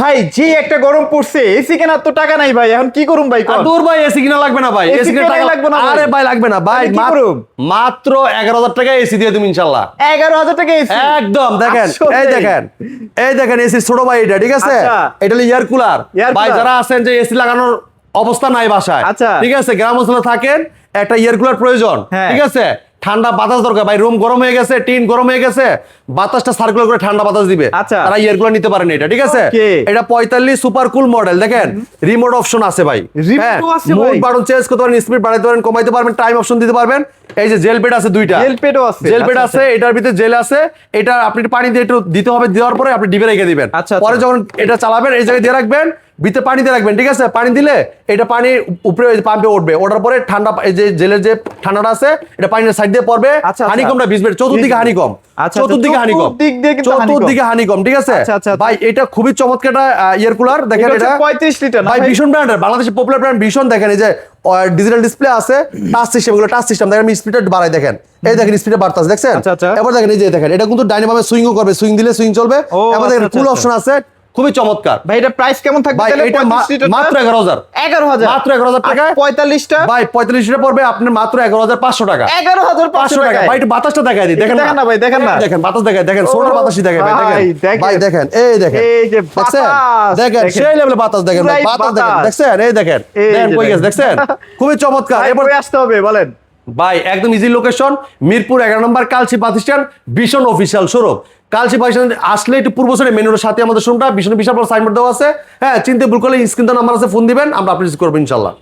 ভাই যে একটা গরম পড়ছে, এসি কেনার তো টাকা নাই ভাই, এখন কি করুম ভাই? দূর ভাই, এসি কিনা লাগবে না ভাই, এসি কিনা টাকা লাগবে না ভাই। আরে ভাই লাগবে না ভাই, তাহলে কি করুম? মাত্র 11,000 টাকা এসি দিয়ে তুমি ইনশাআল্লাহ। 11,000 টাকা এসি? একদম দেখেন, আসলে। এই দেখেন এসি ছোট ভাই এটা, ঠিক আছে? আচ্ছা। এটা হলো এয়ার কুলার। Air ভাই cooler। যারা আছেন যে এসি লাগানোর অবস্থা নাই বাসায়, আচ্ছা। ঠিক আছে, গ্রাম অঞ্চলে থাকেন, একটা এয়ার কুলার প্রয়োজন, হ্যাঁ। ঠিক আছে? ঠান্ডা বাতাস দরকার ভাই, রুম গরম হয়ে গেছে, টিন গরম হয়ে গেছে, বাতাসটা সার্কুলার করে ঠান্ডা বাতাস দিবে, আচ্ছা। তারা এয়ার কুলার নিতে পারেন এটা, ঠিক আছে? Okay। এটা 45 সুপার কুল মডেল, দেখেন রিমোট অপশন আছে ভাই। Remote ও আছে মোড ভাই? বাটন চেঞ্জ করতে পারেন, স্পিড বাড়াইতে পারেন, কমাইতে পারবেন, টাইম অপশন দিতে পারবেন। এই যে জেল পেড আছে দুইটা, জেল পেডও আছে? জেল পেড আচ্ছা, আছে, এটার ভিতরে জেল আছে। এটা আপনি একটু পানি দিয়ে একটু দিতে হবে, দেওয়ার পরে আপনি ডিবে রেখে দিবেন। আচ্ছা, পরে আচ্ছা। যখন এটা চালাবেন এই জায়গায় দিয়ে রাখবেন, ভিতরে পানি দিয়ে রাখবেন, ঠিক আছে? পানি দিলে এটা পানি উপরে পাম্পে উঠবে, ওঠার পরে ঠান্ডা এই যে জেলের যে ঠান্ডাটা আছে এটা পানির সাইড দিয়ে পড়বে, আচ্ছা, আচ্ছা। হানিকমটা ভিজবে, চতুর্দিকে হানিকম, আচ্ছা, চতুর্দিকে হানিকম, চতুর্দিক দিয়ে কিন্তু চতুর্দিকে হানিকম, ঠিক আছে? আচ্ছা, আচ্ছা, আচ্ছা। ভাই এটা খুবই চমৎকার একটা ইয়ার কুলার, দেখেন এটা হচ্ছে এটা 35 লিটার না ভাই, ভাই? ভীষণ ব্র্যান্ডের, বাংলাদেশের পপুলার ব্র্যান্ড ভীষণ। দেখেন এই যে ডিজিটাল ডিসপ্লে আছে, টাচ সিস্টেম, এগুলো টাচ সিস্টেম, দেখেন আমি স্পিডটা বাড়াই, দেখেন এই দেখেন স্পিডে বাড়তাছে, দেখছেন? আচ্ছা, আচ্ছা। এবার দেখেন এই যে দেখেন এটা কিন্তু ডাইনামামে সুইংও করবে, সুইং দিলে সুইং চলবে। ও, এবার দেখেন আচ্ছা, কুল আচ্ছা, অপশন আছে, খুবই চমৎকার। ভাই এটা প্রাইস কেমন থাকবে ভাই তাহলে? এটা 35 লিটার মাত্র 11,000, 11,000 মাত্র 11,000 টাকায়। 45 টা ভাই 45 লিটার পড়বে আপনার মাত্র 11,500 টাকা। 11,500 টাকা। টাকা। ভাই একটু বাতাসটা দেখাই দিই, দেখেন দেখেন না ভাই, দেখেন না। দেখেন বাতাস দেখায়, দেখেন ছোট ও বাতাসই দেখায় ভাই, ভাই, দেখেন দেখেন। ভাই, দেখেন এই দেখেন, এই যে দেখছেন? বাতাস, দেখেন দেখেন। সেই লেভেলে বাতাস, দেখেন ভাই, পুরাই বাতাস দেখেন, বাতাস। দেখছেন? এই দেখেন, এই দেখেন যে কই গেছে, দেখেন। দেখছেন? খুবই চমৎকার। ভাই এবার কই আসতে হবে বলেন? ভাই একদম ইজি লোকেশন, মিরপুর 11 নম্বর কালচি প্রতিষ্ঠান, ভীষণ অফিসিয়াল শোরুম। কালচি প্রতিষ্ঠান আসলে একটু পূর্ব সাইডে মেনুর সাথে আমাদের শোরুমটা, ভীষণ বিশাল বড় সাইনবোর্ড দেওয়া আছে। হ্যাঁ, চিনতে ভুল করলে স্ক্রিন নাম্বার আছে, ফোন দিবেন, আমরা আপনি করবো ইনশাল্লাহ।